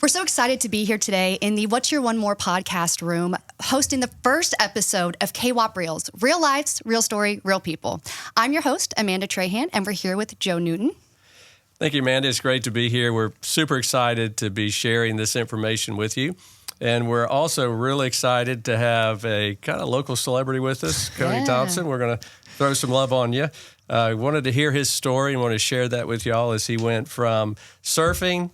We're so excited to be here today in the What's Your One More podcast room, hosting the first episode of KWAP Reels, real lives, real story, real people. I'm your host, Amanda Trahan, and we're here with Joe Newton. Thank you, Amanda. It's great to be here. We're super excited to be sharing this information with you. And we're also really excited to have a kind of local celebrity with us, Cody Thompson. We're going to throw some love on you. I wanted to hear his story and want to share that with y'all as he went from surfing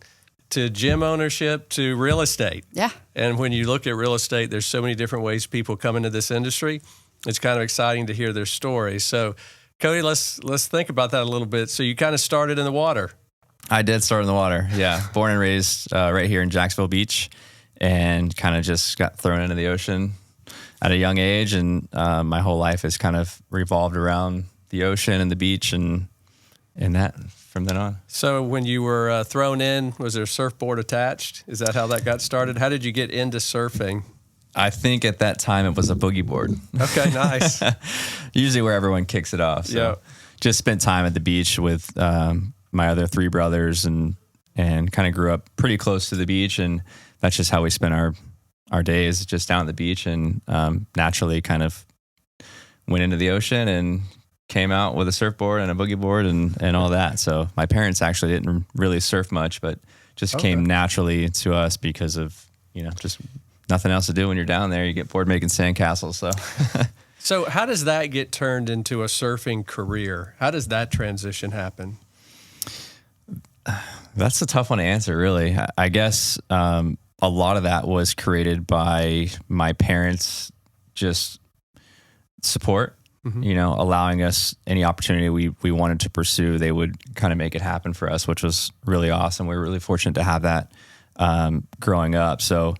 to gym ownership to real estate. Yeah. And when you look at real estate, there's so many different ways people come into this industry. It's kind of exciting to hear their story. So, Cody, let's think about that a little bit. So you kind of started in the water. I did start in the water, yeah. Born and raised right here in Jacksonville Beach, and kind of just got thrown into the ocean at a young age. And my whole life has kind of revolved around the ocean and the beach and that from then on. So when you were thrown in, was there a surfboard attached? Is that how that got started? How did you get into surfing? I think at that time it was a boogie board. Okay, nice. Usually where everyone kicks it off. So just spent time at the beach with my other three brothers and kind of grew up pretty close to the beach. And that's just how we spent our days, just down at the beach, and naturally kind of went into the ocean and came out with a surfboard and a boogie board and all that. So my parents actually didn't really surf much, but just came naturally to us because of, just nothing else to do when you're down there. You get bored making sandcastles. So how does that get turned into a surfing career? How does that transition happen? That's a tough one to answer, really. I guess a lot of that was created by my parents' just support. Allowing us any opportunity we wanted to pursue, they would kind of make it happen for us, which was really awesome. We were really fortunate to have that growing up. So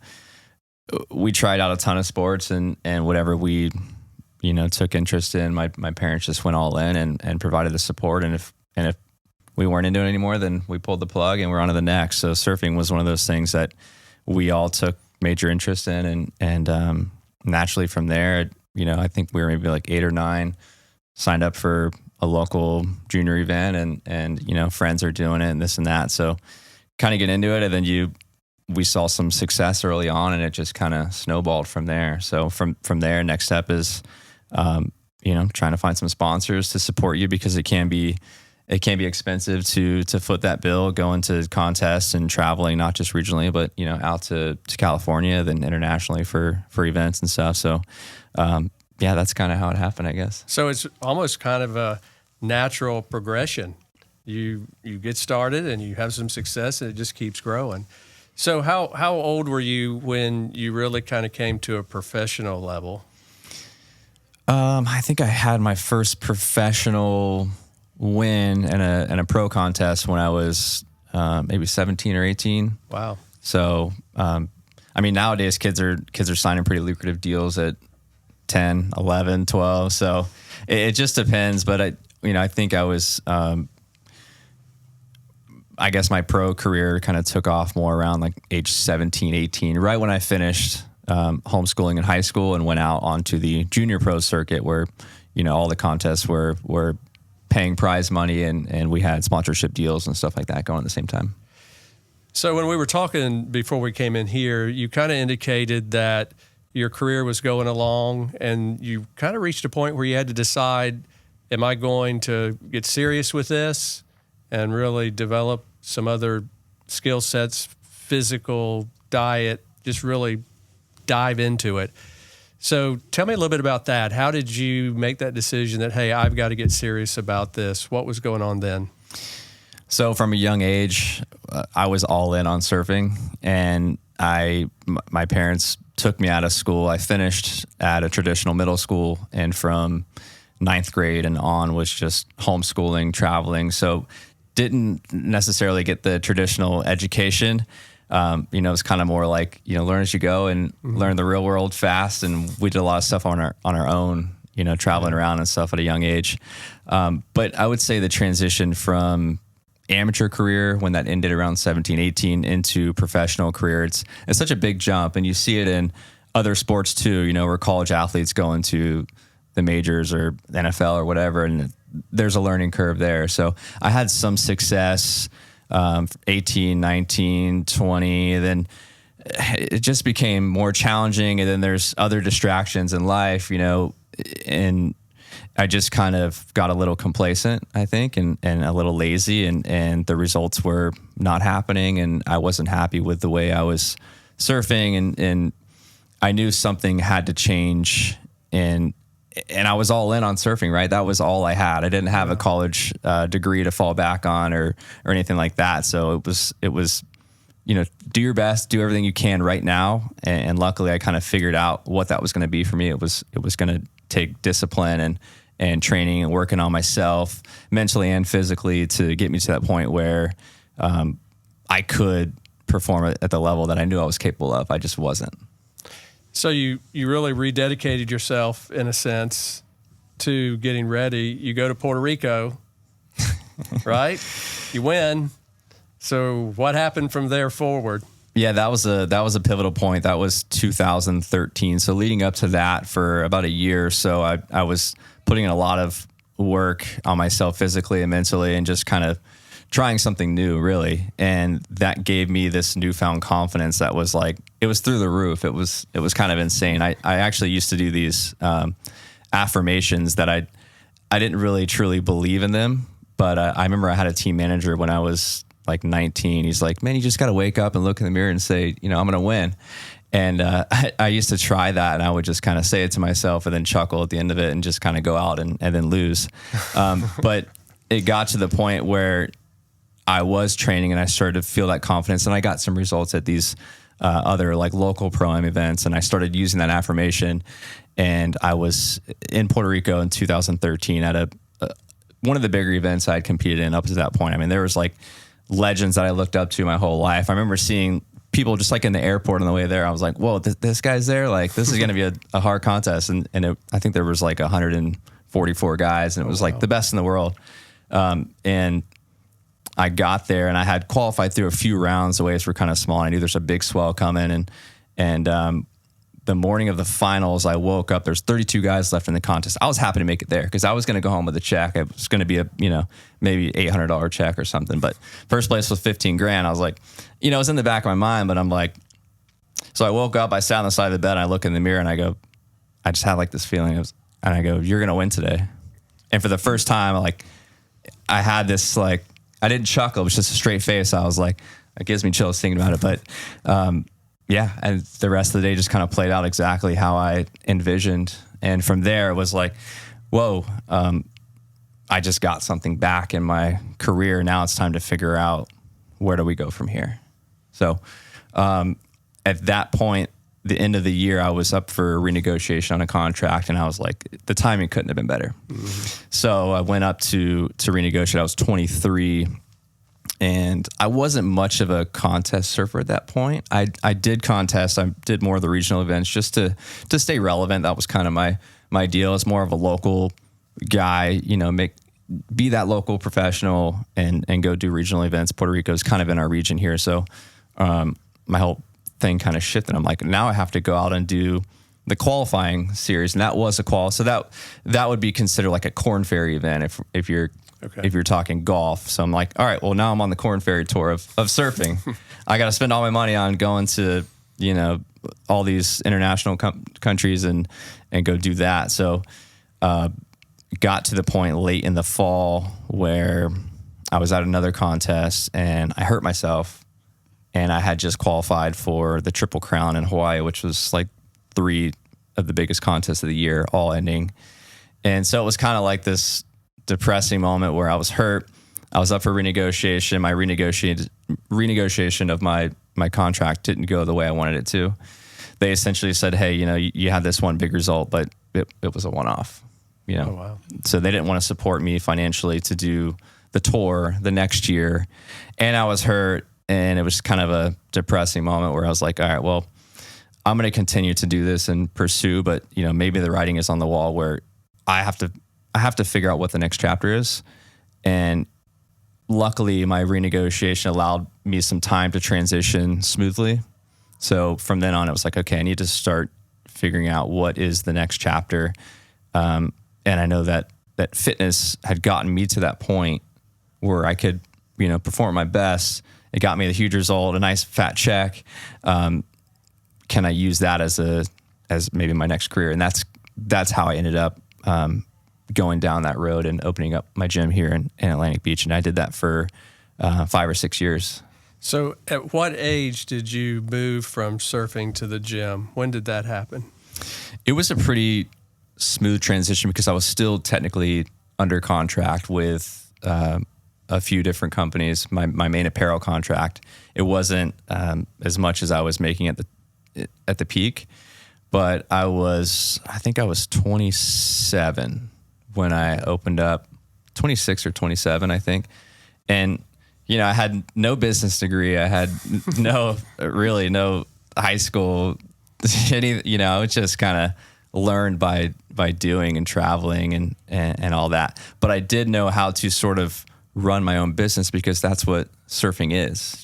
we tried out a ton of sports and whatever we, took interest in, my parents just went all in and provided the support. And if we weren't into it anymore, then we pulled the plug and we're on to the next. So surfing was one of those things that we all took major interest in. And naturally from there, I think we were maybe like 8 or 9, signed up for a local junior event and friends are doing it and this and that. So kind of get into it. And then we saw some success early on and it just kind of snowballed from there. So from there, next step is, trying to find some sponsors to support you, because it can be expensive to foot that bill, going to contests and traveling, not just regionally, but, out to California, then internationally for events and stuff. So, that's kind of how it happened, I guess. So it's almost kind of a natural progression. You get started and you have some success and it just keeps growing. So how old were you when you really kind of came to a professional level? I think I had my first professional win in a pro contest when I was maybe 17 or 18. Wow. So, nowadays kids are signing pretty lucrative deals at 10, 11, 12. So it just depends. But I think I was, I guess my pro career kind of took off more around like age 17, 18, right when I finished homeschooling in high school and went out onto the junior pro circuit where, all the contests were paying prize money and we had sponsorship deals and stuff like that going at the same time. So when we were talking before we came in here, you kind of indicated that your career was going along and you kind of reached a point where you had to decide, am I going to get serious with this and really develop some other skill sets, physical, diet, just really dive into it. So tell me a little bit about that. How did you make that decision that, hey, I've got to get serious about this? What was going on then? So from a young age, I was all in on surfing, and my parents took me out of school. I finished at a traditional middle school, and from 9th grade and on was just homeschooling, traveling. So didn't necessarily get the traditional education. It's kind of more like, learn as you go and learn the real world fast. And we did a lot of stuff on our own, traveling around and stuff at a young age. But I would say the transition from amateur career, when that ended around 17, 18, into professional career, it's such a big jump. And you see it in other sports too, where college athletes go into the majors or NFL or whatever, and there's a learning curve there. So I had some success 18, 19, 20. Then it just became more challenging. And then there's other distractions in life, and I just kind of got a little complacent, I think, and a little lazy, and the results were not happening. And I wasn't happy with the way I was surfing, and I knew something had to change, and I was all in on surfing, right? That was all I had. I didn't have a college degree to fall back on or anything like that. So it was, do your best, do everything you can right now. And luckily I kind of figured out what that was going to be for me. It was going to take discipline and training and working on myself mentally and physically to get me to that point where I could perform at the level that I knew I was capable of. I just wasn't. So you really rededicated yourself, in a sense, to getting ready. You go to Puerto Rico, right? You win. So what happened from there forward? Yeah, that was a pivotal point. That was 2013. So leading up to that for about a year or so, I was putting in a lot of work on myself physically and mentally, and just kind of trying something new, really. And that gave me this newfound confidence that was like, it was through the roof. It was kind of insane. I actually used to do these affirmations that I didn't really truly believe in them. But I remember I had a team manager when I was like 19. He's like, man, you just got to wake up and look in the mirror and say, I'm going to win. And I used to try that, and I would just kind of say it to myself and then chuckle at the end of it and just kind of go out and then lose. But it got to the point where I was training and I started to feel that confidence, and I got some results at these other like local pro-am events, and I started using that affirmation. And I was in Puerto Rico in 2013 at one of the bigger events I'd competed in up to that point. I mean, there was like legends that I looked up to my whole life. I remember seeing people just like in the airport on the way there. I was like, whoa, this guy's there. Like, this is going to be a hard contest. And I think there was like 144 guys, and it was like the best in the world. And I got there, and I had qualified through a few rounds. The waves were kind of small. I knew there's a big swell coming, and the morning of the finals, I woke up. There's 32 guys left in the contest. I was happy to make it there because I was going to go home with a check. It was going to be a maybe $800 check or something. But first place was $15,000. I was like, it was in the back of my mind, but I'm like, so I woke up. I sat on the side of the bed, and I look in the mirror, and I just had like this feeling, and I go, you're going to win today. And for the first time, like, I had this like, I didn't chuckle. It was just a straight face. I was like, it gives me chills thinking about it. But yeah, and the rest of the day just kind of played out exactly how I envisioned. And from there, it was like, whoa, I just got something back in my career. Now it's time to figure out, where do we go from here? So at that point, the end of the year, I was up for renegotiation on a contract, and I was like, the timing couldn't have been better. Mm-hmm. So I went up to renegotiate. I was 23, and I wasn't much of a contest surfer at that point. I did contest. I did more of the regional events just to stay relevant. That was kind of my deal. As more of a local guy, be that local professional and go do regional events. Puerto Rico is kind of in our region here, so my whole thing kind of shifted. I'm like, now I have to go out and do the qualifying series, and that was a qual. So that would be considered like a Corn Ferry event if you're talking golf. So I'm like, all right, well, now I'm on the Corn Ferry tour of surfing. I got to spend all my money on going to all these international countries and go do that. So got to the point late in the fall where I was at another contest and I hurt myself. And I had just qualified for the Triple Crown in Hawaii, which was like 3 of the biggest contests of the year, all ending. And so it was kind of like this depressing moment where I was hurt. I was up for renegotiation. My renegotiation of my contract didn't go the way I wanted it to. They essentially said, hey, you had this one big result, but it was a one-off. Oh, wow. So they didn't want to support me financially to do the tour the next year. And I was hurt. And it was kind of a depressing moment where I was like, all right, well, I'm going to continue to do this and pursue, but maybe the writing is on the wall where I have to figure out what the next chapter is. And luckily my renegotiation allowed me some time to transition smoothly. So from then on, it was like, okay, I need to start figuring out what is the next chapter. And I know that fitness had gotten me to that point where I could perform my best. It got me a huge result, a nice fat check. Can I use that as maybe my next career? And that's how I ended up going down that road and opening up my gym here in Atlantic Beach. And I did that for 5 or 6 years. So at what age did you move from surfing to the gym? When did that happen? It was a pretty smooth transition because I was still technically under contract with a few different companies. My main apparel contract, it wasn't as much as I was making at the peak, but I think I was 27 when I opened up, 26 or 27, I think. And, I had no business degree. I had no high school, I was just kind of learned by doing and traveling and all that. But I did know how to sort of run my own business because that's what surfing is.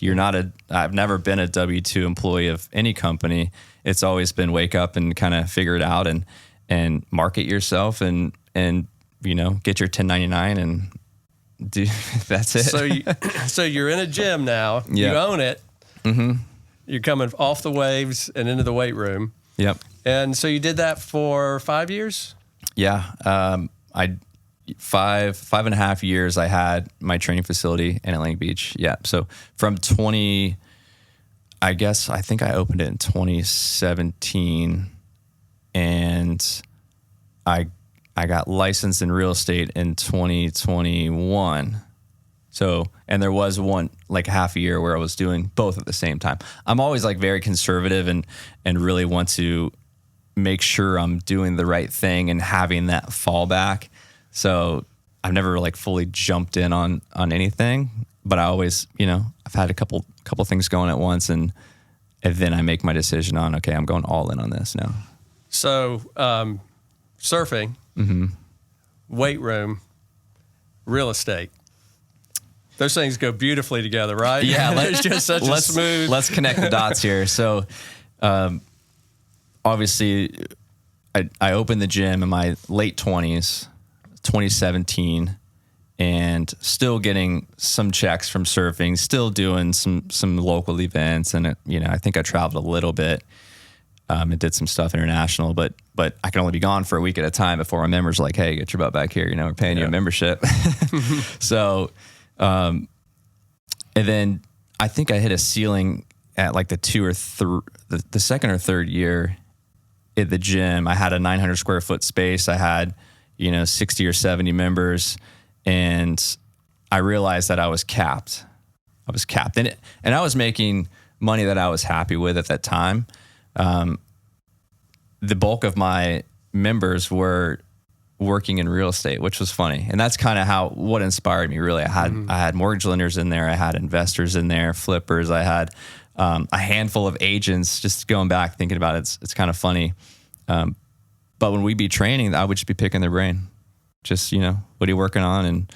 I've never been a W-2 employee of any company. It's always been wake up and kind of figure it out and market yourself and get your 1099 and do that's it. So you're in a gym now. Yep. You own it. Mm-hmm. You're coming off the waves and into the weight room. Yep. And so you did that for 5 years? Yeah. I 5.5 years I had my training facility in Atlantic Beach. Yeah. So from I think I opened it in 2017 and I got licensed in real estate in 2021. So, and there was one, like half a year where I was doing both at the same time. I'm always like very conservative and really want to make sure I'm doing the right thing and having that fallback. So I've never like fully jumped in on anything, but I always, I've had a couple things going at once and then I make my decision on, okay, I'm going all in on this now. So, surfing, mm-hmm. weight room, real estate. Those things go beautifully together, right? Yeah, it's just such a smooth. Let's connect the dots here. So, obviously, I opened the gym in my late 20s, 2017, and still getting some checks from surfing, still doing some local events, and I think I traveled a little bit. And did some stuff international, but I can only be gone for a week at a time before my members are like, hey, get your butt back here. We're paying you a membership. So, and then I think I hit a ceiling at like the second or third year at the gym. I had a 900 square foot space. I had, 60 or 70 members, and I realized that I was capped. And I was making money that I was happy with at that time. The bulk of my members were working in real estate, which was funny. And that's kind of what inspired me, really. I had mortgage lenders in there. I had investors in there, flippers. I had a handful of agents. Just going back, thinking about it, it's kind of funny. But when we'd be training, I would just be picking their brain. Just, what are you working on? And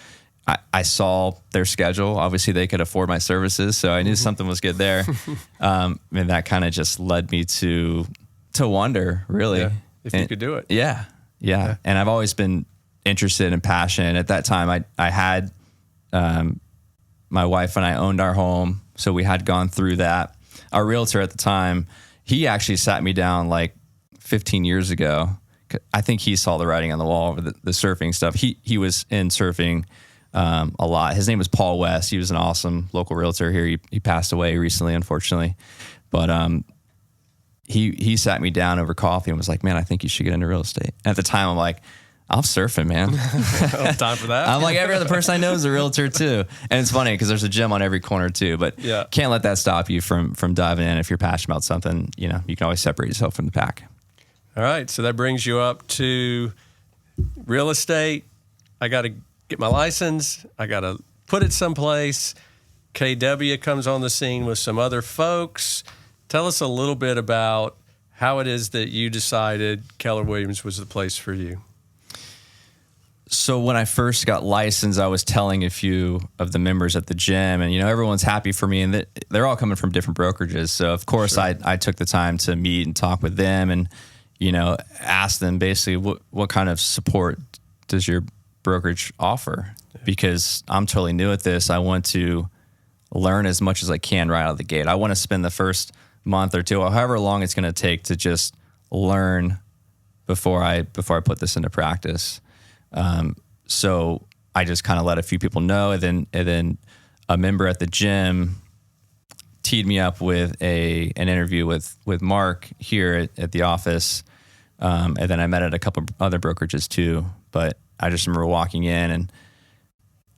I saw their schedule. Obviously, they could afford my services, so I knew something was good there. And that kind of just led me to wonder, really. If you could do it. Yeah. And I've always been interested and passionate. At that time, I had my wife and I owned our home, so we had gone through that. Our realtor at the time, he actually sat me down like 15 years ago. I think he saw the writing on the wall over the surfing stuff. He was in surfing a lot. His name was Paul West. He was an awesome local realtor here. He passed away recently, unfortunately. But he sat me down over coffee and was like, man, I think you should get into real estate. And at the time, I'm like, I'm surfing, man. Time for that. I'm like, every other person I know is a realtor too. And it's funny because there's a gym on every corner too, but can't let that stop you from diving in. If you're passionate about something, you can always separate yourself from the pack. All right. So that brings you up to real estate. I got to get my license. I got to put it someplace. KW comes on the scene with some other folks. Tell us a little bit about how it is that you decided Keller Williams was the place for you. So when I first got licensed, I was telling a few of the members at the gym, and everyone's happy for me, and they're all coming from different brokerages. So of course, sure. I took the time to meet and talk with them, and ask them basically what kind of support does your brokerage offer? because I'm totally new at this. I want to learn as much as I can right out of the gate. I want to spend the first month or two, or however long it's going to take to just learn before I put this into practice. So I just kind of let a few people know, and then a member at the gym teed me up with an interview with Mark here at the office. And then I met at a couple other brokerages too. But I just remember walking in, and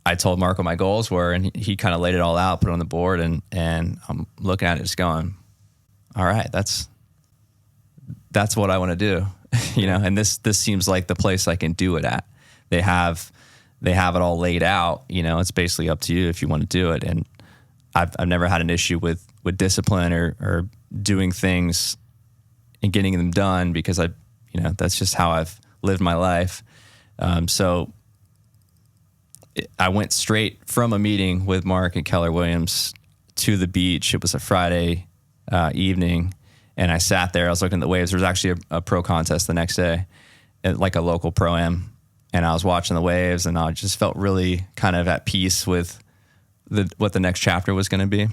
I told Mark what my goals were, and he kind of laid it all out, put it on the board, and I'm looking at it just going, all right, that's what I want to do. And this seems like the place I can do it at. They have it all laid out. It's basically up to you if you want to do it. And I've never had an issue with discipline or doing things and getting them done, because that's just how I've lived my life. So I went straight from a meeting with Mark at Keller Williams to the beach. It was a Friday evening, and I sat there. I was looking at the waves. There was actually a pro contest the next day, like a local pro-am, and I was watching the waves, and I just felt really kind of at peace with what the next chapter was going to be.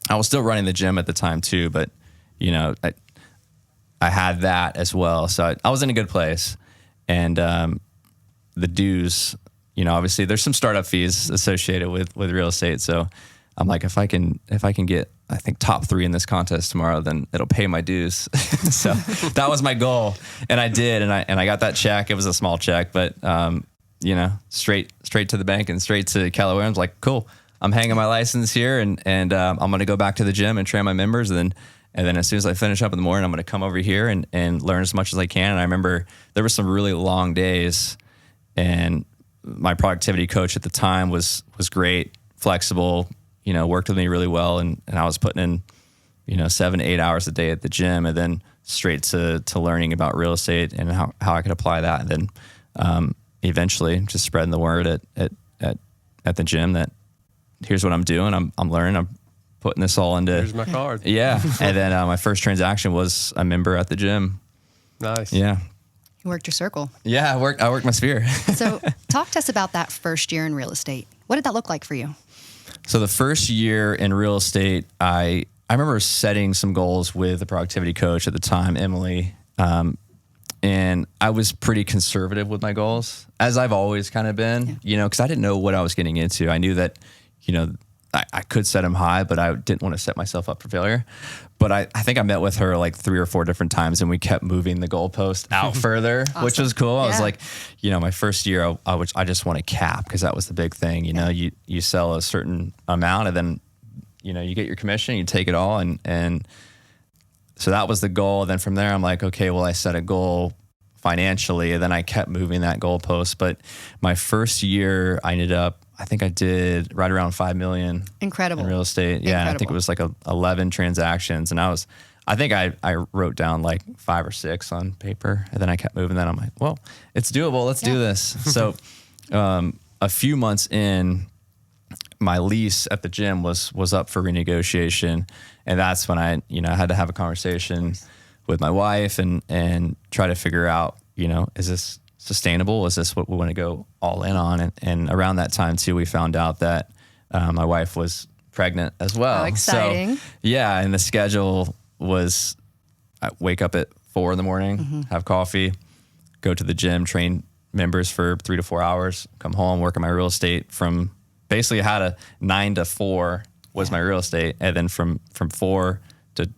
I was still running the gym at the time too, but I had that as well. So I was in a good place. And the dues, obviously there's some startup fees associated with real estate. So I'm like, if I can get, I think, top 3 in this contest tomorrow, then it'll pay my dues. So that was my goal, and I did, and I got that check. It was a small check, but straight to the bank and straight to Keller Williams. Like, cool, I'm hanging my license here, and I'm going to go back to the gym and train my members, and then as soon as I finish up in the morning, I'm going to come over here and learn as much as I can. And I remember there were some really long days, and my productivity coach at the time was great, flexible, worked with me really well. And I was putting in, 7 to 8 hours a day at the gym, and then straight to learning about real estate and how I could apply that. And then eventually just spreading the word at the gym that here's what I'm doing. I'm learning. I'm putting this all into. Here's my card. Yeah. And then my first transaction was a member at the gym. Nice. Yeah. You worked your circle. Yeah, I worked my sphere. So talk to us about that first year in real estate. What did that look like for you? So the first year in real estate, I remember setting some goals with the productivity coach at the time, Emily, and I was pretty conservative with my goals, as I've always kind of been, because I didn't know what I was getting into. I knew that, I could set them high, but I didn't want to set myself up for failure. But I think I met with her like 3 or 4 different times, and we kept moving the goalpost out further, awesome. Which was cool. I was like, my first year, I just want to cap, because that was the big thing. You sell a certain amount, and then, you get your commission, you take it all. And so that was the goal. And then from there, I'm like, okay, well, I set a goal financially, and then I kept moving that goalpost. But my first year, I ended up, I think I did right around $5 million. Incredible. In real estate. Yeah. Incredible. I think it was like 11 transactions. And I think I wrote down like 5 or 6 on paper, and then I kept moving that. I'm like, well, it's doable. Let's do this. So, a few months in, my lease at the gym was up for renegotiation. And that's when I had to have a conversation with my wife and try to figure out, is this sustainable? Is this what we want to go all in on? And around that time too, we found out that my wife was pregnant as well. How exciting. So, yeah. And the schedule was, I wake up at 4 a.m, have coffee, go to the gym, train members for 3 to 4 hours, come home, work on my real estate from basically I had a 9 to 4 was my real estate. And then from 4 to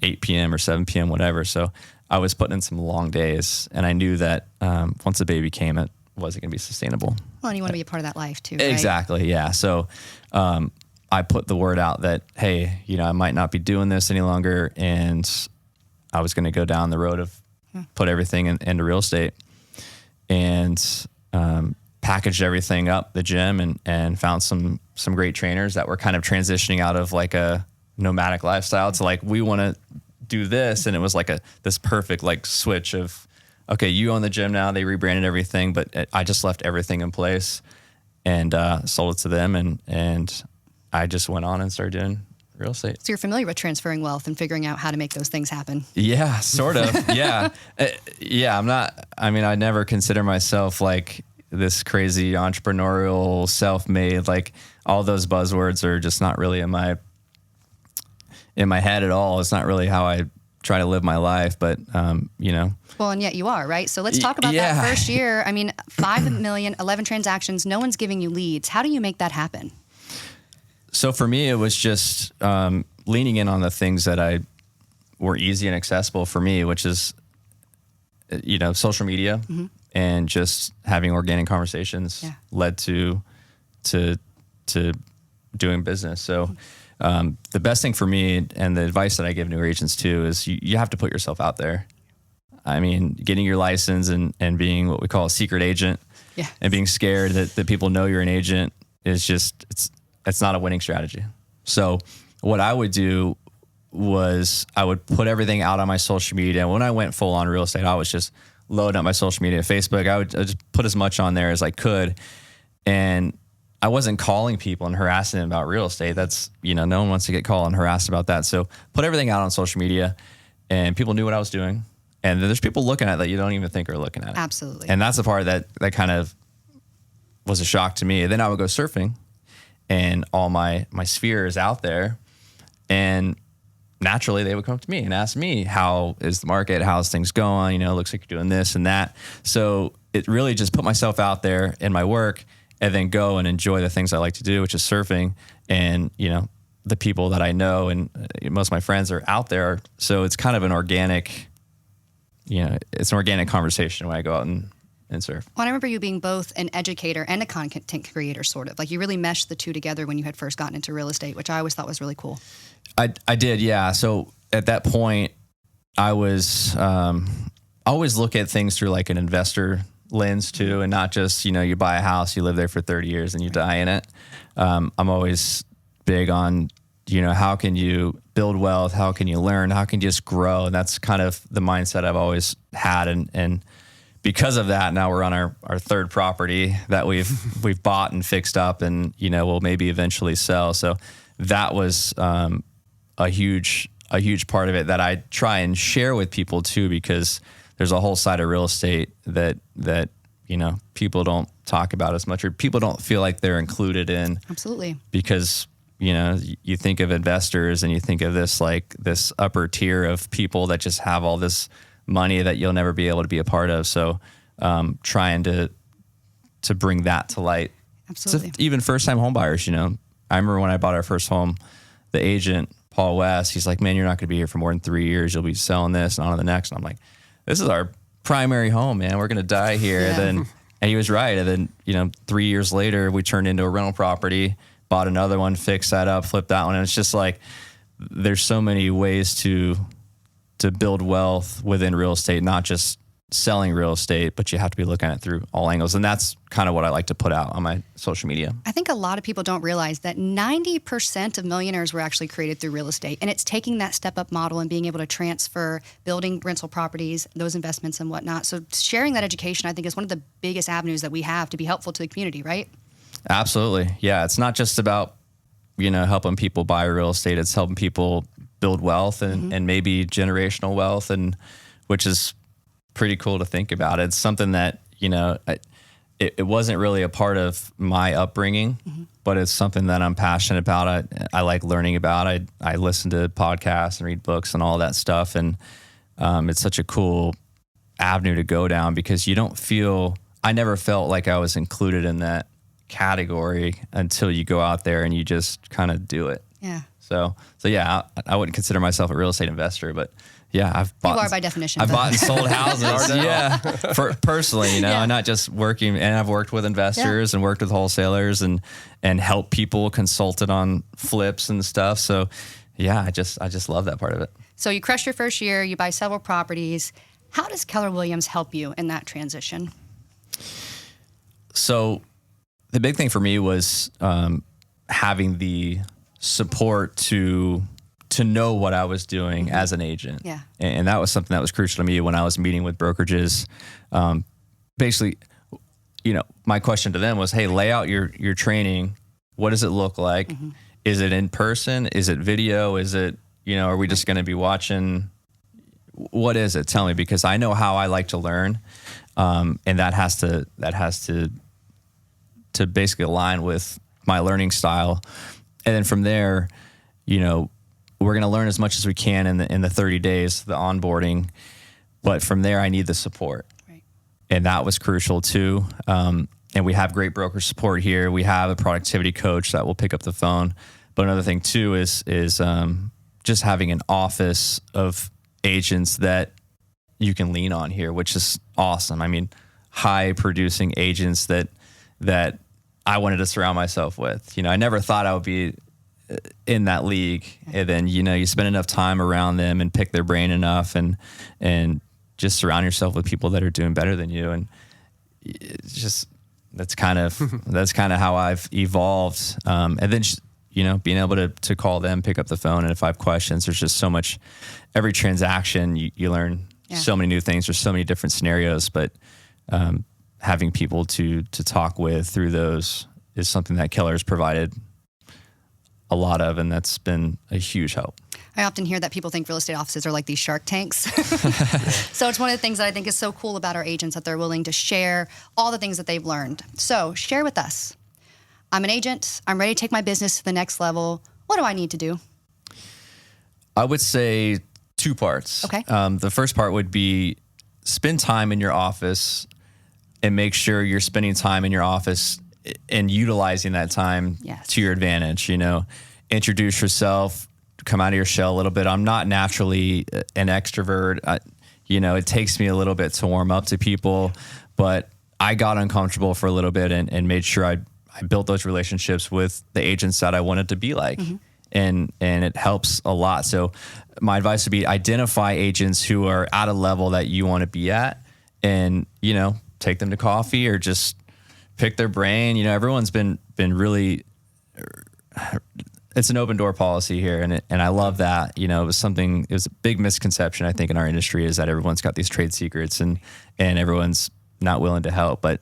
8 p.m. or 7 p.m., whatever. So I was putting in some long days, and I knew that once the baby came, it wasn't going to be sustainable. Well, and you want to be a part of that life too, right? Exactly, yeah. So I put the word out that, hey, I might not be doing this any longer, and I was going to go down the road of put everything into real estate, and packaged everything up, the gym, and found some great trainers that were kind of transitioning out of like a nomadic lifestyle to like, we want to do this. And it was like this perfect like switch of, okay, you own the gym now. They rebranded everything, but I just left everything in place and sold it to them. And I just went on and started doing real estate. So you're familiar with transferring wealth and figuring out how to make those things happen. Yeah, sort of. Yeah. I never consider myself like this crazy entrepreneurial, self-made, like all those buzzwords are just not really in my head at all. It's not really how I try to live my life, but Well, and yet you are, right? So let's talk about that first year. I mean, 5 million, 11 transactions, no one's giving you leads. How do you make that happen? So for me, it was just leaning in on the things that were easy and accessible for me, which is, social media and just having organic conversations led to doing business. So the best thing for me, and the advice that I give new agents too, is you have to put yourself out there. I mean, getting your license and being what we call a secret agent and being scared that people know you're an agent is just, it's not a winning strategy. So what I would do was I would put everything out on my social media. And when I went full on real estate, I was just loading up my social media. Facebook, I would just put as much on there as I could. And I wasn't calling people and harassing them about real estate. That's, no one wants to get called and harassed about that. So put everything out on social media and people knew what I was doing. And there's people looking at that you don't even think are looking at it. Absolutely. And that's the part that kind of was a shock to me. And then I would go surfing and all my sphere is out there. And naturally they would come up to me and ask me, how is the market? How's things going? It looks like you're doing this and that. So it really just put myself out there in my work and then go and enjoy the things I like to do, which is surfing. And, the people that I know and most of my friends are out there. So it's kind of an organic, it's an organic conversation when I go out and surf. Well, I remember you being both an educator and a content creator, sort of. Like you really meshed the two together when you had first gotten into real estate, which I always thought was really cool. I did, yeah. So at that point, I was always look at things through like an investor lens too, and not just, you buy a house, you live there for 30 years and you die in it. I'm always big on, how can you build wealth? How can you learn? How can you just grow? And that's kind of the mindset I've always had. And because of that, now we're on our third property that we've bought and fixed up and, we'll maybe eventually sell. So that was a huge part of it that I try and share with people too, because there's a whole side of real estate that people don't talk about as much, or people don't feel like they're included in. Absolutely. Because you think of investors and you think of this upper tier of people that just have all this money that you'll never be able to be a part of. So trying to bring that to light. Absolutely. So even first-time home buyers, I remember when I bought our first home, the agent, Paul West, he's like, man, you're not going to be here for more than 3 years. You'll be selling this and on to the next. And I'm like, this is our primary home, man. We're going to die here. Yeah. And he was right. And then, 3 years later, we turned into a rental property, bought another one, fixed that up, flipped that one. And it's just like, there's so many ways to build wealth within real estate, not just selling real estate, but you have to be looking at it through all angles. And that's kind of what I like to put out on my social media. I think a lot of people don't realize that 90% of millionaires were actually created through real estate. And it's taking that step-up model and being able to transfer, building rental properties, those investments and whatnot. So sharing that education, I think, is one of the biggest avenues that we have to be helpful to the community, right? Absolutely. Yeah. It's not just about, helping people buy real estate. It's helping people build wealth and maybe generational wealth, and which is pretty cool to think about. It's something that, it wasn't really a part of my upbringing, but it's something that I'm passionate about. I like learning about. I listen to podcasts and read books and all that stuff. And it's such a cool avenue to go down, because I never felt like I was included in that category until you go out there and you just kind of do it. Yeah. So yeah, I wouldn't consider myself a real estate investor, but yeah, I've bought. You are by definition. I've bought and sold houses. Yeah, personally, not just working. And I've worked with investors and worked with wholesalers and helped people, consulted on flips and stuff. So yeah, I just love that part of it. So you crush your first year, you buy several properties. How does Keller Williams help you in that transition? So the big thing for me was having the support to know what I was doing as an agent. Yeah. And that was something that was crucial to me when I was meeting with brokerages. Basically, my question to them was, hey, lay out your training. What does it look like? Is it in person? Is it video? Is it, are we just going to be watching what is it? Tell me, because I know how I like to learn. And that has to basically align with my learning style. And then from there, you know, we're going to learn as much as we can in the 30 days, the onboarding. But from there, I need the support. Right. And that was crucial too. And we have great broker support here. We have a productivity coach that will pick up the phone. But another thing too is just having an office of agents that you can lean on here, which is awesome. I mean, high producing agents that I wanted to surround myself with. You know, I never thought I would be in that league. And then, you know, you spend enough time around them and pick their brain enough and just surround yourself with people that are doing better than you. And it's just, that's kind of how I've evolved. And then, you know, being able to call them, pick up the phone. And if I have questions, there's just so much, every transaction you learn so many new things. There's so many different scenarios, but having people to talk with through those is something that Keller's provided a lot of, and that's been a huge help. I often hear that people think real estate offices are like these Shark Tanks. So it's one of the things that I think is so cool about our agents, that they're willing to share all the things that they've learned. So share with us. I'm an agent. I'm ready to take my business to the next level. What do I need to do? I would say two parts. Okay. The first part would be spend time in your office and make sure you're spending time in your office and utilizing that time to your advantage. You know, introduce yourself, come out of your shell a little bit. I'm not naturally an extrovert. You know, it takes me a little bit to warm up to people, but I got uncomfortable for a little bit and made sure I built those relationships with the agents that I wanted to be like. Mm-hmm. And it helps a lot. So my advice would be identify agents who are at a level that you want to be at, and, you know, take them to coffee or just pick their brain. You know, everyone's been really, it's an open door policy here. And I love that. You know, it was a big misconception, I think, in our industry, is that everyone's got these trade secrets and everyone's not willing to help. But,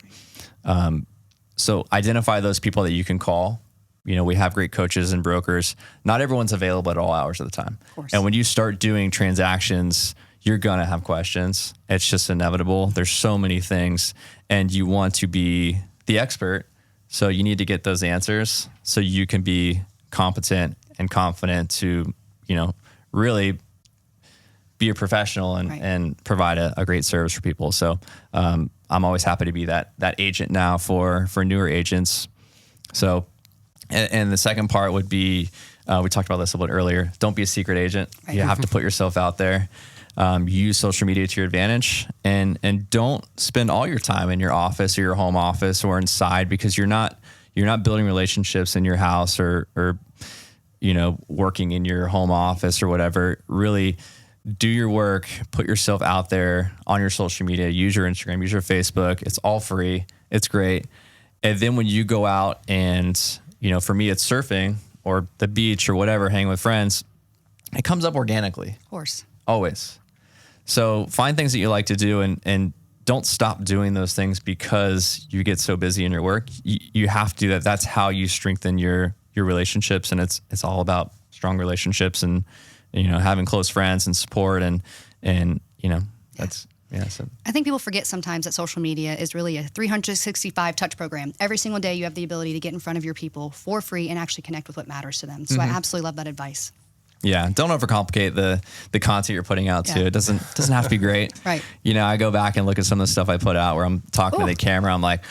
so identify those people that you can call. You know, we have great coaches and brokers. Not everyone's available at all hours of the time. Of course. And when you start doing transactions, you're going to have questions. It's just inevitable. There's so many things, and you want to be the expert. So you need to get those answers so you can be competent and confident to, you know, really be a professional and provide a great service for people. So I'm always happy to be that agent now for newer agents. So, and the second part would be, we talked about this a little bit earlier. Don't be a secret agent. Right. You have to put yourself out there. Use social media to your advantage, and don't spend all your time in your office or your home office or inside, because you're not building relationships in your house or you know, working in your home office or whatever. Really do your work, put yourself out there on your social media, use your Instagram, use your Facebook. It's all free. It's great. And then when you go out and, you know, for me, it's surfing or the beach or whatever, hanging with friends, it comes up organically. Of course. Always. So find things that you like to do, and don't stop doing those things because you get so busy in your work. You have to do that. That's how you strengthen your relationships. And it's all about strong relationships and, you know, having close friends and support and you know, that's, so. I think people forget sometimes that social media is really a 365 touch program. Every single day you have the ability to get in front of your people for free and actually connect with what matters to them. So I absolutely love that advice. Yeah, don't overcomplicate the content you're putting out too. It doesn't have to be great. Right. You know, I go back and look at some of the stuff I put out where I'm talking to the camera. I'm like,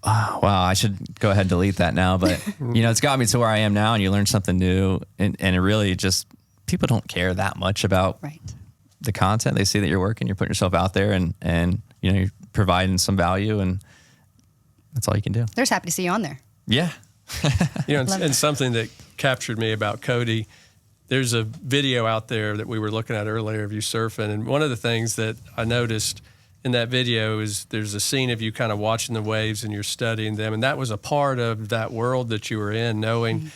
oh, wow, I should go ahead and delete that now. But you know, it's got me to where I am now, and you learn something new, and it really just, people don't care that much about the content. They see that you're working, you're putting yourself out there, and you know, you're providing some value, and that's all you can do. They're just happy to see you on there. Yeah. You know, and something that captured me about Cody, there's a video out there that we were looking at earlier of you surfing. And one of the things that I noticed in that video is there's a scene of you kind of watching the waves and you're studying them. And that was a part of that world that you were in, knowing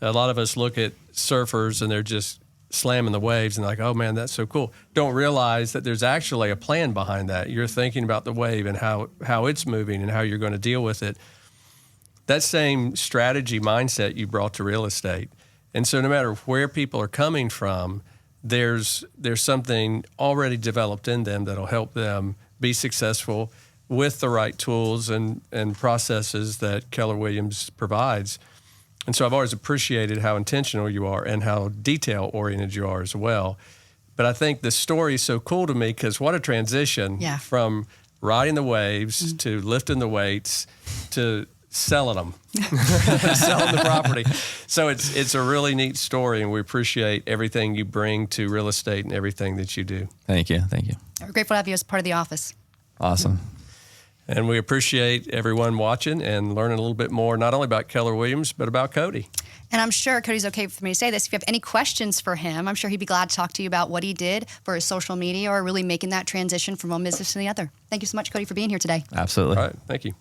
a lot of us look at surfers and they're just slamming the waves and like, oh man, that's so cool. Don't realize that there's actually a plan behind that. You're thinking about the wave and how it's moving and how you're going to deal with it. That same strategy mindset you brought to real estate. And so no matter where people are coming from, there's something already developed in them that'll help them be successful with the right tools and processes that Keller Williams provides. And so I've always appreciated how intentional you are and how detail-oriented you are as well. But I think the story is so cool to me because what a transition from riding the waves to lifting the weights to selling them, selling the property. So it's a really neat story, and we appreciate everything you bring to real estate and everything that you do. Thank you. Thank you. We're grateful to have you as part of the office. Awesome. And we appreciate everyone watching and learning a little bit more, not only about Keller Williams, but about Cody. And I'm sure Cody's okay for me to say this. If you have any questions for him, I'm sure he'd be glad to talk to you about what he did for his social media or really making that transition from one business to the other. Thank you so much, Cody, for being here today. Absolutely. All right. Thank you.